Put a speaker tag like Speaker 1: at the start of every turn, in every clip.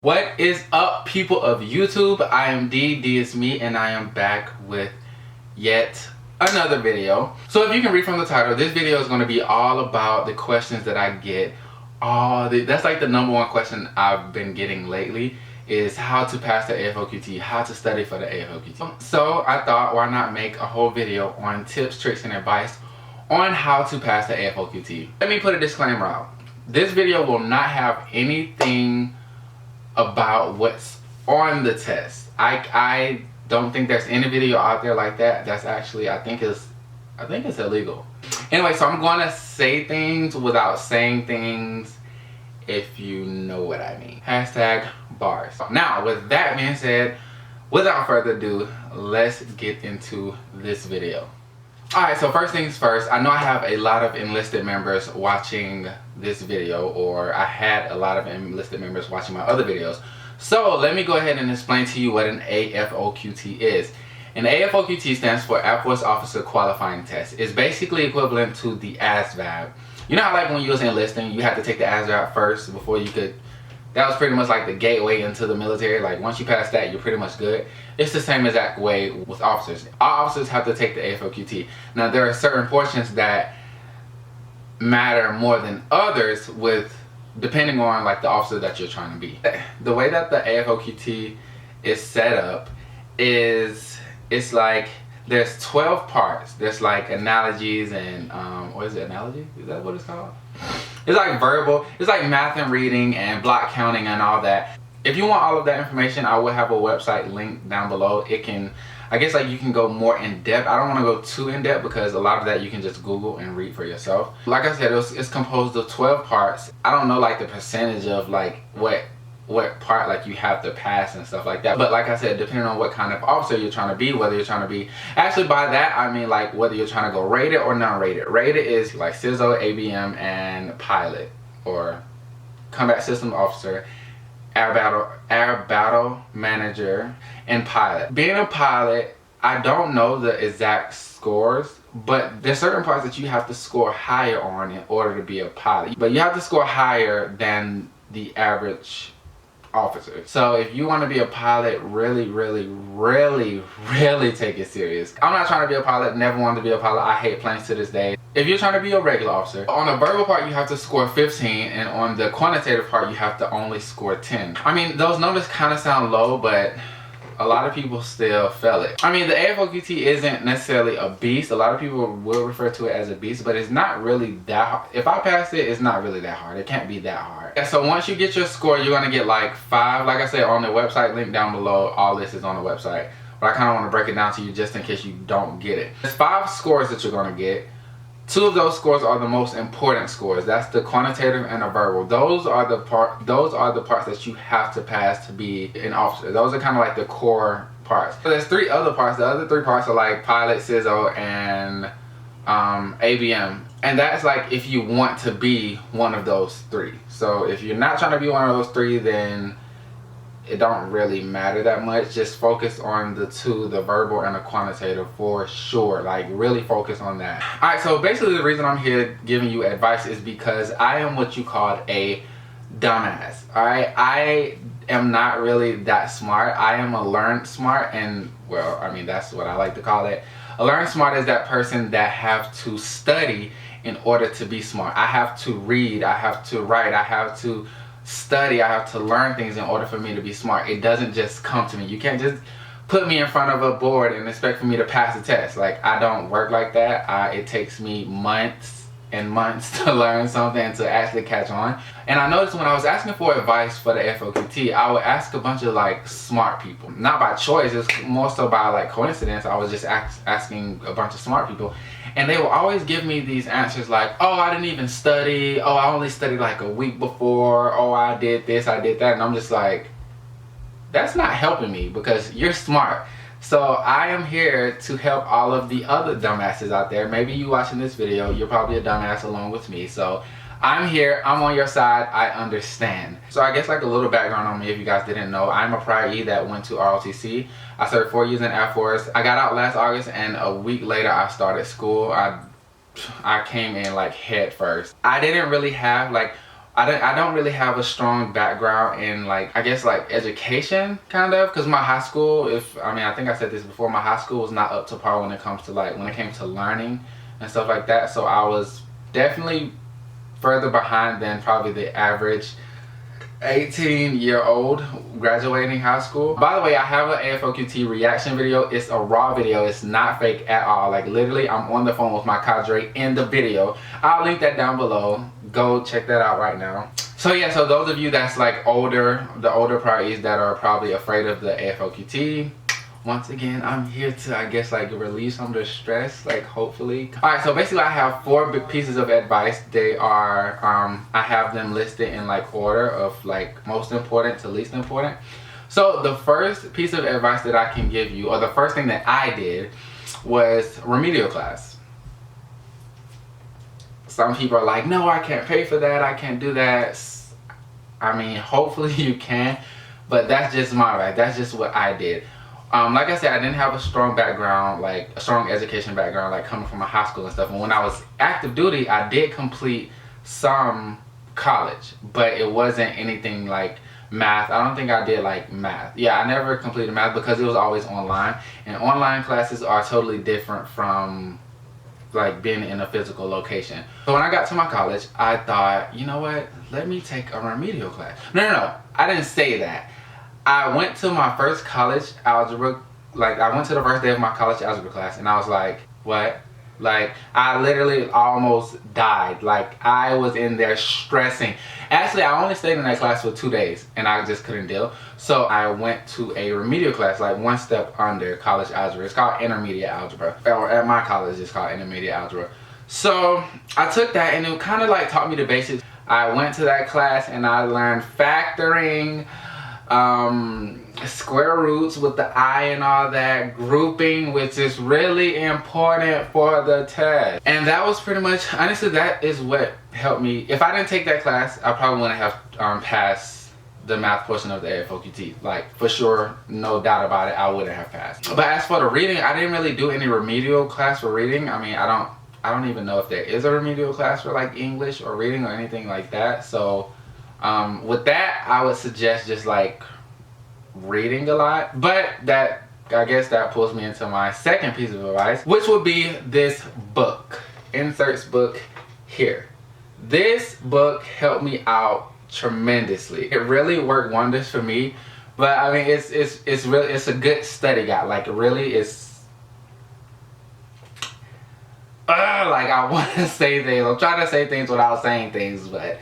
Speaker 1: What is up, people of YouTube? I am D is me, and I am back with yet another video. So if you can read from the title, this video is going to be all about the questions that I get. That's like the #1 question I've been getting lately, is how to pass the AFOQT, how to study for the AFOQT. So I thought, why not make a whole video on tips, tricks, and advice on how to pass the AFOQT. Let me put a disclaimer out. This video will not have anything about what's on the test. I don't think there's any video out there like that. That's actually, I think it's illegal. Anyway, so I'm gonna say things without saying things, if you know what I mean. Hashtag bars. Now, with that being said, without further ado, let's get into this video. Alright, so first things first, I know I have a lot of enlisted members watching this video, or I had a lot of enlisted members watching my other videos. So let me go ahead and explain to you what an AFOQT is. An AFOQT stands for Air Force Officer Qualifying Test. It's basically equivalent to the ASVAB. You know how like when you was enlisting, you had to take the ASVAB first before you could. That was pretty much like the gateway into the military. Like once you pass that, you're pretty much good. It's the same exact way with officers. All officers have to take the AFOQT. Now there are certain portions that matter more than others, with depending on like the officer that you're trying to be. The way that the AFOQT is set up is, it's like there's 12 parts. There's like analogies and what is it, analogy? Is that what it's called? It's like verbal, it's like math and reading and block counting and all that. If you want all of that information, I will have a website link down below. It can, I guess like you can go more in depth. I don't want to go too in depth because a lot of that you can just Google and read for yourself. Like I said, it's composed of 12 parts. I don't know like the percentage of like what part like you have to pass and stuff like that, but like I said, depending on what kind of officer you're trying to be, whether you're trying to be, actually by that I mean like whether you're trying to go rated or non-rated. Rated is like CISO, ABM, and pilot, or combat system officer, air battle manager, and pilot. Being a pilot, I don't know the exact scores, but there's certain parts that you have to score higher on in order to be a pilot, but you have to score higher than the average officer. So if you want to be a pilot, really take it serious. I'm not trying to be a pilot, never wanted to be a pilot. I hate planes to this day. If you're trying to be a regular officer, on the verbal part you have to score 15, and on the quantitative part you have to only score 10. I mean, those numbers kind of sound low, but a lot of people still fail it. I mean, the AFOQT isn't necessarily a beast. A lot of people will refer to it as a beast, but it's not really that hard. If I pass it, it's not really that hard. It can't be that hard. And so once you get your score, you're gonna get like 5. Like I said, on the website link down below, all this is on the website. But I kind of want to break it down to you just in case you don't get it. There's 5 scores that you're gonna get. 2 of those scores are the most important scores. That's the quantitative and the verbal. Those are the parts that you have to pass to be an officer. Those are kind of like the core parts. So there's 3 other parts. The other 3 parts are like pilot, CISO, and ABM. And that's like if you want to be one of those 3. So if you're not trying to be one of those 3, then it don't really matter that much. Just focus on the 2, the verbal and the quantitative, for sure. Like really focus on that. Alright, so basically the reason I'm here giving you advice is because I am what you called a dumbass. Alright, I am not really that smart. I am a learned smart, and well, I mean that's what I like to call it. A learned smart is that person that have to study in order to be smart. I have to read, I have to write, I have to study, I have to learn things in order for me to be smart. It doesn't just come to me. You can't just put me in front of a board and expect for me to pass the test. Like, I don't work like that. It takes me months and months to learn something and to actually catch on. And I noticed when I was asking for advice for the AFOQT, I would ask a bunch of like smart people. Not by choice, it's more so by like coincidence. I was just asking a bunch of smart people, and they will always give me these answers like, oh, I didn't even study, oh, I only studied like a week before, oh, I did this, I did that. And I'm just like, that's not helping me, because you're smart. So I am here to help all of the other dumbasses out there. Maybe you watching this video, you're probably a dumbass along with me. So I'm here, I'm on your side, I understand. So I guess like a little background on me, if you guys didn't know, I'm a prior E that went to ROTC. I served 4 years in Air Force. I got out last August, and a week later I started school. I came in like head first. I didn't really have like, I don't really have a strong background in like, I guess like education kind of, because my high school, I think I said this before, my high school was not up to par when it comes to like, when it came to learning and stuff like that. So I was definitely further behind than probably the average 18-year-old graduating high school. By the way, I have an AFOQT reaction video. It's a raw video. It's not fake at all. Like literally, I'm on the phone with my cadre in the video. I'll link that down below. Go check that out right now. So yeah, so those of you that's like older, the older parties that are probably afraid of the AFOQT, once again, I'm here to, I guess, like relieve some of the stress, like hopefully. Alright, so basically I have 4 big pieces of advice. They are, I have them listed in like order of like most important to least important. So the first piece of advice that I can give you, or the first thing that I did, was remedial class. Some people are like, no, I can't pay for that, I can't do that. I mean, hopefully you can, but that's just my right. That's just what I did. Like I said, I didn't have a strong background, like a strong education background, like coming from a high school and stuff. And when I was active duty, I did complete some college, but it wasn't anything like math. I don't think I did like math. Yeah, I never completed math because it was always online. And online classes are totally different from like being in a physical location. So when I got to my college, I thought, you know what? Let me take a remedial class. No. I didn't say that. I went to my first college algebra, like I went to the first day of my college algebra class and I was like, what? Like I literally almost died. Like I was in there stressing. Actually, I only stayed in that class for 2 days and I just couldn't deal. So I went to a remedial class, like one step under college algebra. It's called intermediate algebra. Or at my college, it's called intermediate algebra. So I took that and it kind of like taught me the basics. I went to that class and I learned factoring, square roots with the I and all that, grouping, which is really important for the test. And that was pretty much, honestly, that is what helped me. If I didn't take that class, I probably wouldn't have passed the math portion of the AFOQT. Like for sure, no doubt about it, I wouldn't have passed. But as for the reading, I didn't really do any remedial class for reading. I mean, I don't even know if there is a remedial class for like English or reading or anything like that. So with that, I would suggest just like reading a lot. But that, I guess that pulls me into my second piece of advice, which would be this book. Inserts book here. This book helped me out tremendously. It really worked wonders for me. But I mean, it's really, it's a good study guide. Like really, it's like I want to say things. I'm trying to say things without saying things, but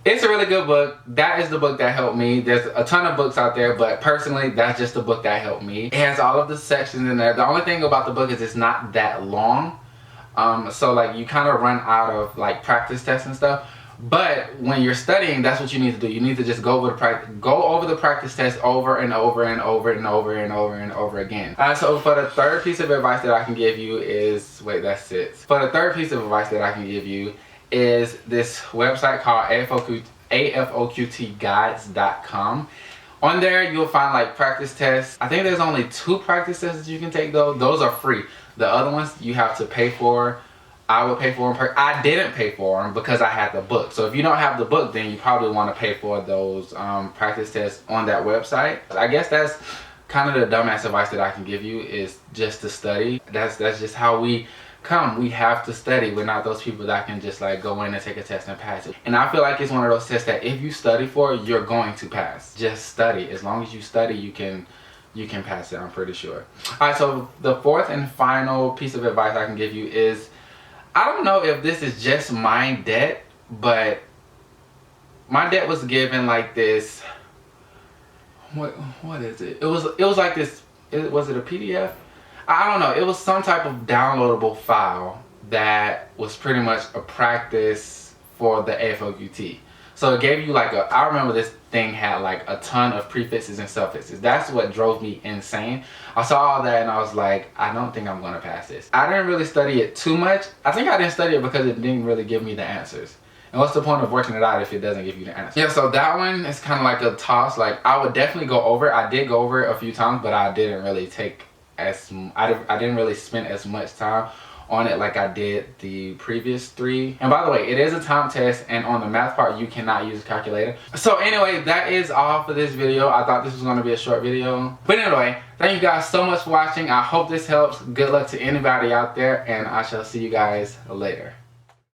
Speaker 1: it's a really good book. That is the book that helped me. There's a ton of books out there, but personally, that's just the book that helped me. It has all of the sections in there. The only thing about the book is it's not that long. So like you kind of run out of like practice tests and stuff. But when you're studying, that's what you need to do. You need to just go over the practice test over and over and over and over and over and over again. So for the third piece of advice that I can give you is, wait, that's it. For the third piece of advice that I can give you is this website called AFOQTguides.com. On there, you'll find like practice tests. I think there's only 2 practice tests that you can take though. Those are free. The other ones you have to pay for. I would pay for them. I didn't pay for them because I had the book. So if you don't have the book, then you probably want to pay for those practice tests on that website. I guess that's kind of the dumbass advice that I can give you, is just to study. That's just how we come. We have to study. We're not those people that can just like go in and take a test and pass it. And I feel like it's one of those tests that if you study for, you're going to pass. Just study. As long as you study, you can pass it, I'm pretty sure. Alright, so the fourth and final piece of advice I can give you is, I don't know if this is just my debt, but my debt was given like this, what is it? It was like this, was it a PDF? I don't know. It was some type of downloadable file that was pretty much a practice for the AFOQT. So it gave you like I remember this thing had like a ton of prefixes and suffixes. That's what drove me insane. I saw all that and I was like, I don't think I'm gonna pass this. I didn't really study it too much. I think I didn't study it because it didn't really give me the answers. And what's the point of working it out if it doesn't give you the answer? Yeah, so that one is kind of like a toss. Like I would definitely go over it. I did go over it a few times, but I didn't really take I didn't really spend as much time on it like I did the previous 3. And by the way, it is a time test, and on the math part you cannot use a calculator. So anyway, that is all for this video. I thought this was going to be a short video, but anyway, thank you guys so much for watching. I hope this helps. Good luck to anybody out there, and I shall see you guys later.